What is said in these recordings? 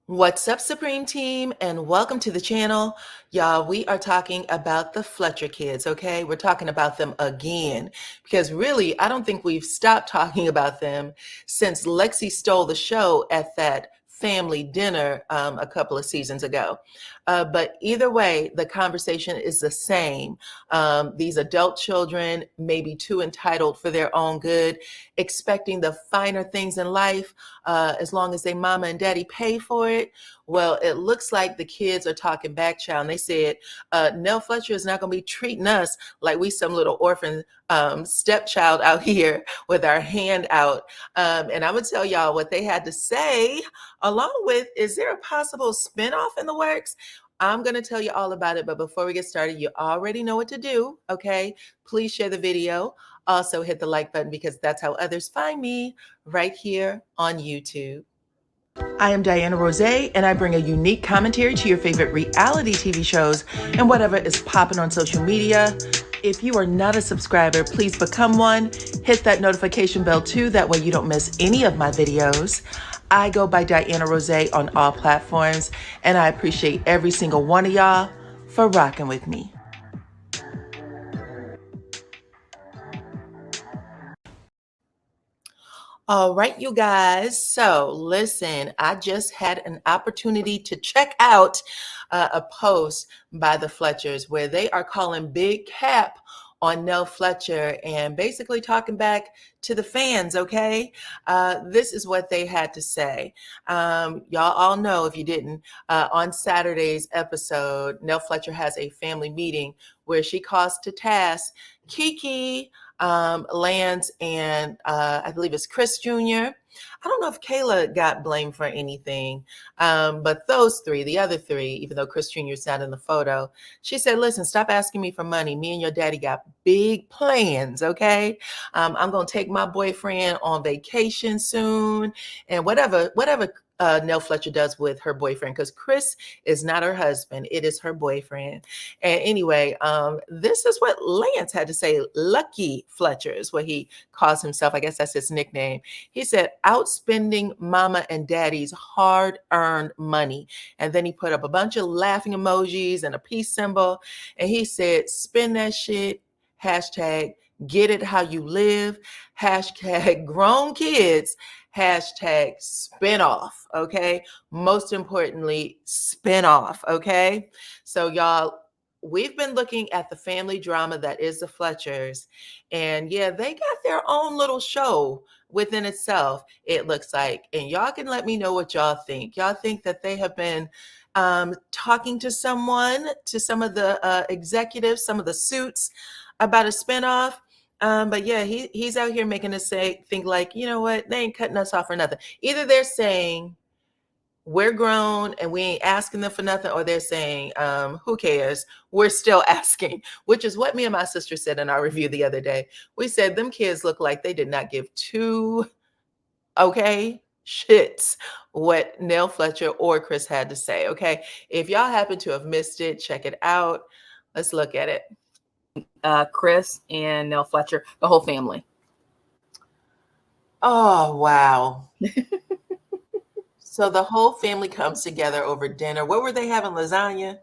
What's up, Supreme Team, and welcome to the channel. Y'all, we are talking about the Fletcher kids, okay? We're talking about them again because really, I don't think we've stopped talking about them since Lexi stole the show at that family dinner a couple of seasons ago. But either way, the conversation is the same. These adult children may be too entitled for their own good, expecting the finer things in life as long as they mama and daddy pay for it. Well, it looks like the kids are talking back, child. And they said, Nell Fletcher is not going to be treating us like we some little orphan stepchild out here with our hand out. And I'm going to tell y'all what they had to say, along with, is there a possible spinoff in the works? I'm going to tell you all about it. But before we get started, you already know what to do, okay? Please share the video. Also hit the like button because that's how others find me, right here on YouTube. I am DYANAROZAY, and I bring a unique commentary to your favorite reality TV shows and whatever is popping on social media. If you are not a subscriber, please become one. Hit that notification bell too, that way you don't miss any of my videos. I go by DYANAROZAY on all platforms, and I appreciate every single one of y'all for rocking with me. All right, you guys. So listen, I just had an opportunity to check out a post by the Fletchers where they are calling big cap on Nell Fletcher and basically talking back to the fans, okay? This is what they had to say. Y'all all know, if you didn't, on Saturday's episode, Nell Fletcher has a family meeting where she calls to task Kiki, Lance, and I believe it's Chris Jr. I don't know if Kayla got blamed for anything, but those three, the other three, even though Chris Jr. is not in the photo, she said, listen, stop asking me for money. Me and your daddy got big plans, okay? I'm going to take my boyfriend on vacation soon, and whatever Nell Fletcher does with her boyfriend, because Chris is not her husband, it is her boyfriend. And anyway, this is what Lance had to say. Lucky Fletcher is what he calls himself. I guess that's his nickname. He said, outspending mama and daddy's hard-earned money. And then he put up a bunch of laughing emojis and a peace symbol. And he said, spend that shit, hashtag get it how you live, hashtag grown kids, hashtag spinoff, okay? Most importantly, spinoff, okay? So y'all, we've been looking at the family drama that is the Fletchers, and yeah, they got their own little show within itself, it looks like. And y'all can let me know what y'all think. Y'all think that they have been talking to someone, to some of the executives, some of the suits about a spinoff? But yeah, he's out here making us think like, you know what, they ain't cutting us off for nothing. Either they're saying we're grown and we ain't asking them for nothing, or they're saying, who cares? We're still asking, which is what me and my sister said in our review the other day. We said them kids look like they did not give two shits what Nell Fletcher or Chris had to say. Okay. If y'all happen to have missed it, check it out. Let's look at it. Chris and Nell Fletcher, the whole family. Oh, wow. So the whole family comes together over dinner. What were they having? Lasagna?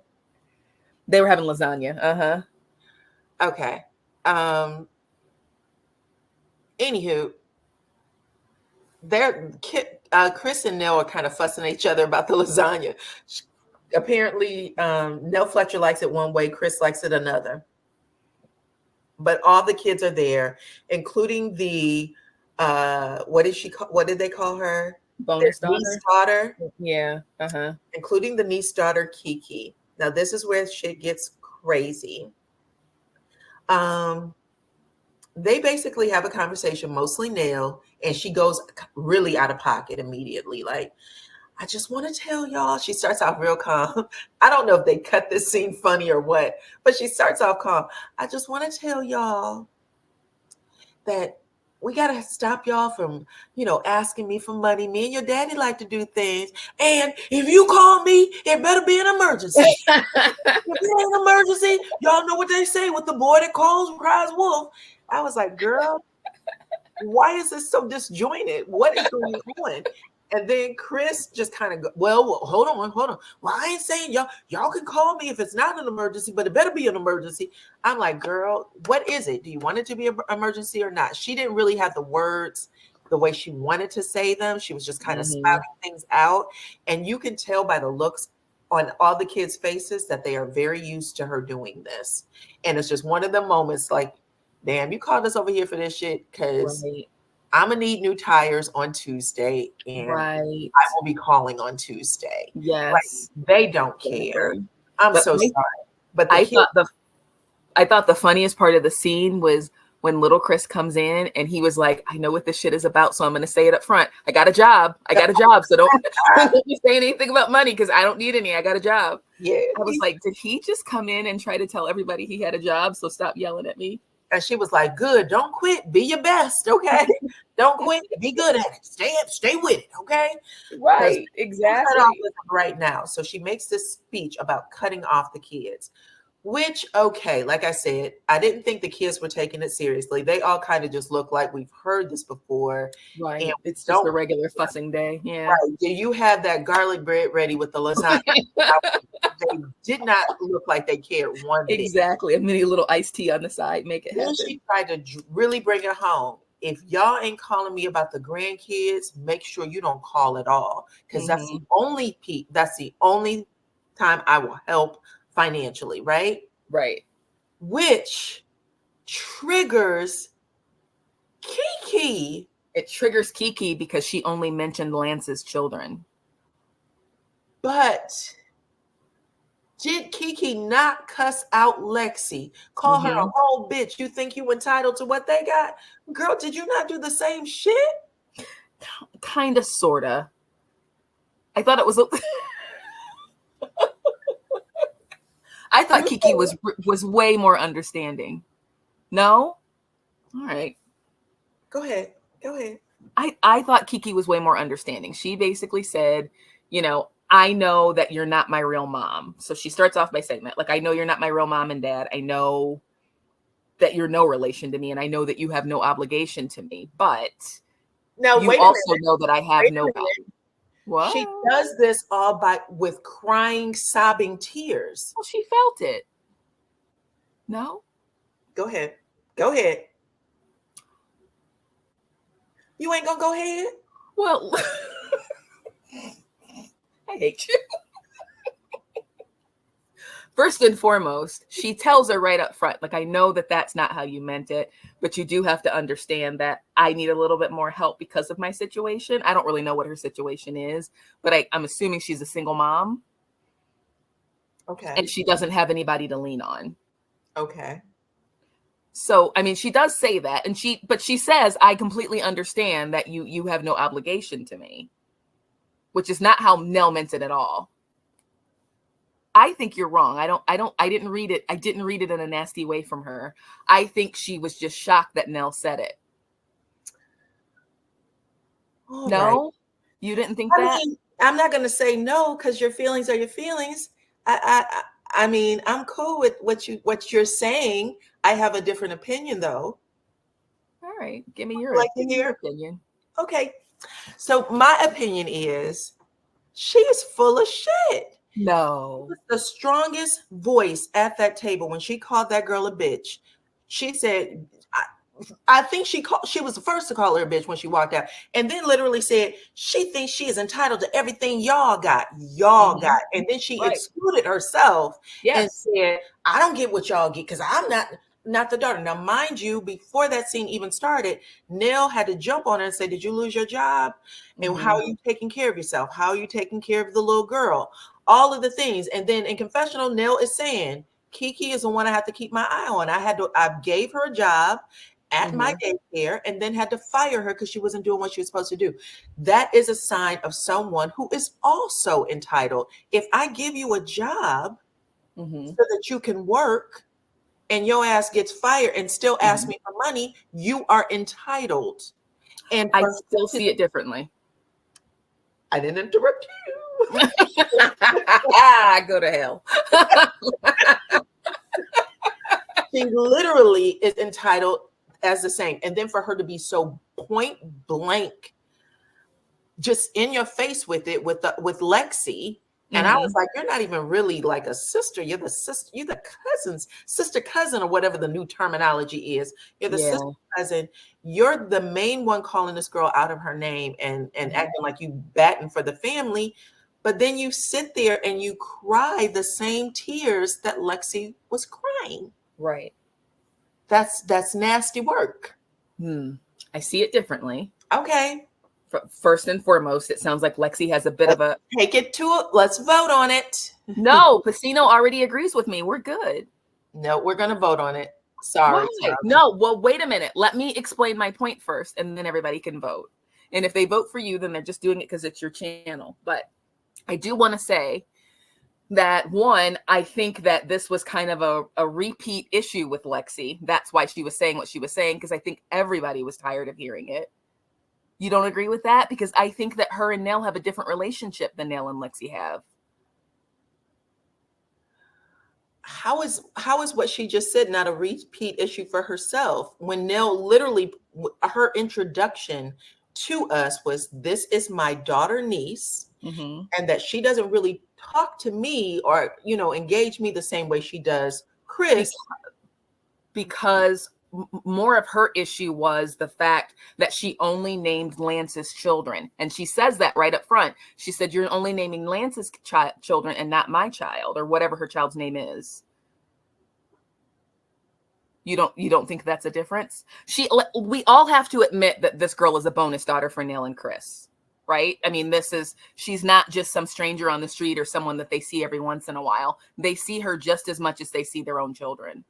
They were having lasagna. Uh-huh. Okay. Anywho, Chris and Nell are kind of fussing at each other about the lasagna. Apparently, Nell Fletcher likes it one way, Chris likes it another. But all the kids are there, including the what did they call her? Bonus daughter. Niece daughter. Yeah. Uh-huh. Including the niece daughter, Kiki. Now, this is where shit gets crazy. They basically have a conversation, mostly Nell, and she goes really out of pocket immediately. Like, I just want to tell y'all, she starts off real calm. I don't know if they cut this scene funny or what, but she starts off calm. I just want to tell y'all that we got to stop y'all from, asking me for money. Me and your daddy like to do things. And if you call me, it better be an emergency. If it ain't an emergency, y'all know what they say with the boy that calls cries wolf. I was like, girl, why is this so disjointed? What is going on? And then Chris just kind of well, hold on. Well, I ain't saying y'all can call me if it's not an emergency, but it better be an emergency. I'm like, girl, what is it? Do you want it to be an emergency or not? She didn't really have the words the way she wanted to say them. She was just kind of spouting things out. And you can tell by the looks on all the kids' faces that they are very used to her doing this. And it's just one of the moments like, damn, you called us over here for this shit because I'm gonna need new tires on Tuesday, and I will be calling on Tuesday. Yes, like, they don't care. I'm so sorry, but I thought the funniest part of the scene was when little Chris comes in and he was like, "I know what this shit is about, so I'm going to say it up front. I got a job. So don't say anything about money because I don't need any. I got a job." Yeah, I was like, did he just come in and try to tell everybody he had a job? So stop yelling at me. And she was like, good, don't quit. Be your best, okay? Don't quit. Be good at it. Stay with it, okay? Right, exactly. Cut off with them right now. So she makes this speech about cutting off the kids, which, okay, like I said, I didn't think the kids were taking it seriously. They all kind of just look like we've heard this before. Right. And it's just a regular fussing day. Yeah. Right. Do you have that garlic bread ready with the lasagna? They did not look like they cared one bit. Exactly. A mini little iced tea on the side. Make it happen. She tried to really bring it home. If y'all ain't calling me about the grandkids, make sure you don't call at all. Because that's the only time I will help financially, right? Right. Which triggers Kiki. It triggers Kiki because she only mentioned Lance's children. But did Kiki not cuss out Lexi? Call her a whole bitch. You think you entitled to what they got? Girl, did you not do the same shit? Kind of, sort of. I thought it was... I thought Kiki was way more understanding. No? All right. Go ahead. I thought Kiki was way more understanding. She basically said, I know that you're not my real mom. So she starts off by saying that, like, I know you're not my real mom and dad. I know that you're no relation to me, and I know that you have no obligation to me. But now you also know that I have no value. What? She does this all with crying, sobbing tears. Well, she felt it. No? Go ahead. You ain't gonna go ahead? Well, I hate you. First and foremost, she tells her right up front, like, I know that that's not how you meant it, but you do have to understand that I need a little bit more help because of my situation. I don't really know what her situation is, but I'm assuming she's a single mom. Okay. And she doesn't have anybody to lean on. Okay. So, I mean, she does say that, but she says, I completely understand that you have no obligation to me, which is not how Nell meant it at all. I think you're wrong. I didn't read it. I didn't read it in a nasty way from her. I think she was just shocked that Nell said it. All no, right. You didn't think that? Mean, I'm not going to say no, because your feelings are your feelings. I mean, I'm cool with what you're saying. I have a different opinion, though. All right. Give me your opinion. Okay. So my opinion is she is full of shit. No. The strongest voice at that table when she called that girl a bitch. She said, I think she was the first to call her a bitch when she walked out, and then literally said she thinks she is entitled to everything y'all got. And then she excluded herself and said, I don't get what y'all get because I'm not the daughter. Now, mind you, before that scene even started, Nell had to jump on her and say, did you lose your job? And how are you taking care of yourself? How are you taking care of the little girl? All of the things. And then in confessional, Nell is saying, Kiki is the one I have to keep my eye on. I gave her a job at my daycare and then had to fire her because she wasn't doing what she was supposed to do. That is a sign of someone who is also entitled. If I give you a job so that you can work and your ass gets fired and still ask me for money, you are entitled. And I still see it differently. I didn't interrupt you. Go to hell. She literally is entitled as the same. And then for her to be so point blank, just in your face with it with Lexi. And I was like, you're not even really like a sister. You're the sister, you're the cousin's sister cousin, or whatever the new terminology is. You're the sister cousin. You're the main one calling this girl out of her name and acting like you batting for the family. But then you sit there and you cry the same tears that Lexi was crying. Right. That's nasty work. I see it differently. Okay. First and foremost, it sounds like Lexi has a bit of a... Take it to it. Let's vote on it. No, Pacino already agrees with me. We're good. No, we're going to vote on it. Sorry. No, well, wait a minute. Let me explain my point first, and then everybody can vote. And if they vote for you, then they're just doing it because it's your channel. But I do want to say that, one, I think that this was kind of a repeat issue with Lexi. That's why she was saying what she was saying, because I think everybody was tired of hearing it. You don't agree with that? Because I think that her and Nell have a different relationship than Nell and Lexi have. How is what she just said not a repeat issue for herself? When Nell literally, her introduction to us was, this is my daughter niece, and that she doesn't really talk to me or, engage me the same way she does Chris. Because more of her issue was the fact that she only named Lance's children. And she says that right up front. She said, you're only naming Lance's children and not my child, or whatever her child's name is. You don't think that's a difference? We all have to admit that this girl is a bonus daughter for Nell and Chris, right? I mean, she's not just some stranger on the street or someone that they see every once in a while. They see her just as much as they see their own children.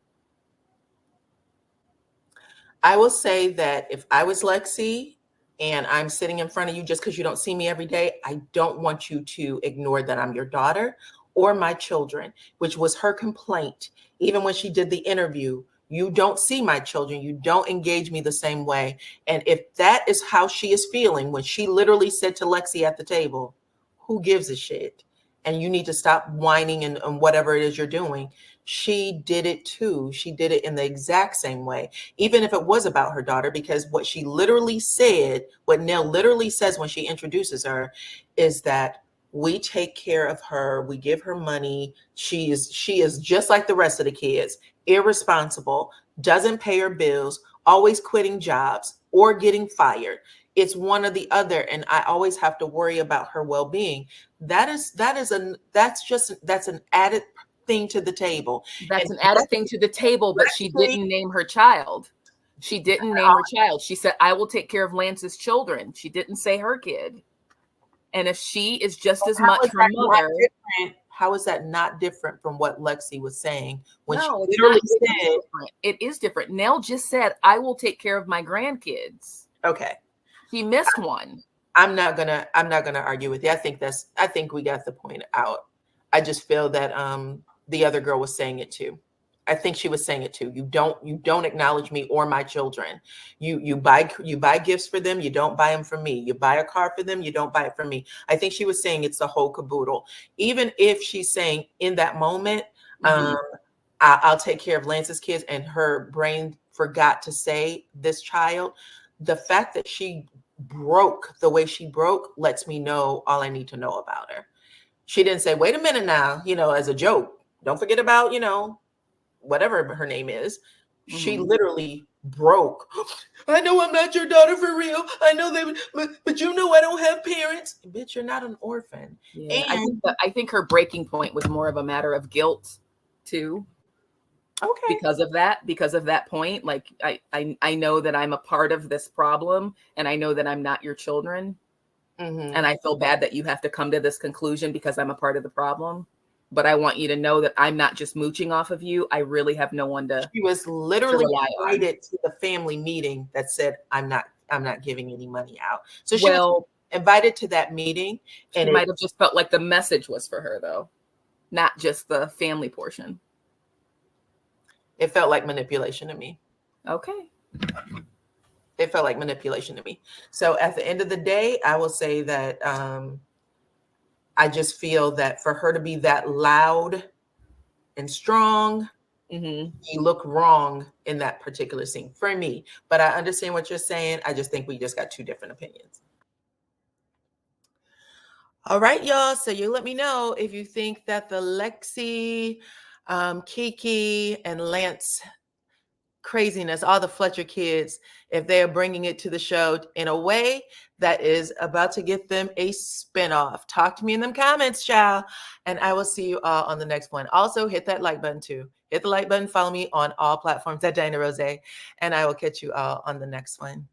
I will say that if I was Lexi and I'm sitting in front of you just because you don't see me every day, I don't want you to ignore that I'm your daughter or my children, which was her complaint. Even when she did the interview, you don't see my children. You don't engage me the same way. And if that is how she is feeling, when she literally said to Lexi at the table, who gives a shit? And you need to stop whining and whatever it is you're doing. She did it too. She did it in the exact same way, even if it was about her daughter, because what she literally said, what Nell literally says when she introduces her, is that we take care of her. We give her money. She is just like the rest of the kids, irresponsible, doesn't pay her bills, always quitting jobs or getting fired. It's one or the other. And I always have to worry about her well-being. That's an added thing to the table. That's an added thing to the table, but she didn't name her child. She didn't name her child. She said, I will take care of Lance's children. She didn't say her kid. And if she is just as much her mother. How is that not different from what Lexi was saying when she literally said it is different? Nell just said, I will take care of my grandkids. Okay. She missed one. I'm not gonna argue with you. I think we got the point out. I just feel that the other girl was saying it too. I think she was saying it too. You don't acknowledge me or my children. You buy gifts for them. You don't buy them for me. You buy a car for them. You don't buy it for me. I think she was saying it's the whole caboodle. Even if she's saying in that moment, I'll take care of Lance's kids, and her brain forgot to say this child. The fact that she broke the way she broke lets me know all I need to know about her. She didn't say, wait a minute now, as a joke. Don't forget about, whatever her name is. She literally broke. I know I'm not your daughter for real. I know but I don't have parents. Bitch, you're not an orphan. Yeah, and I think her breaking point was more of a matter of guilt too. Okay. Because of that point, like I know that I'm a part of this problem, and I know that I'm not your children. And I feel bad that you have to come to this conclusion because I'm a part of the problem. But I want you to know that I'm not just mooching off of you. I really have no one to. She was literally invited to the family meeting that said, I'm not giving any money out. So she was invited to that meeting. And it might have just felt like the message was for her, though, not just the family portion. It felt like manipulation to me. Okay. It felt like manipulation to me. So at the end of the day, I will say that I just feel that for her to be that loud and strong, you look wrong in that particular scene for me. But I understand what you're saying. I just think we just got two different opinions. All right, y'all. So you let me know if you think that the Lexi, Kiki, and Lance craziness, all the Fletcher kids, if they're bringing it to the show in a way that is about to get them a spinoff. Talk to me in them comments, child. And I will see you all on the next one. Also, hit that like button too. Hit the like button. Follow me on all platforms at Dyana Rozay. And I will catch you all on the next one.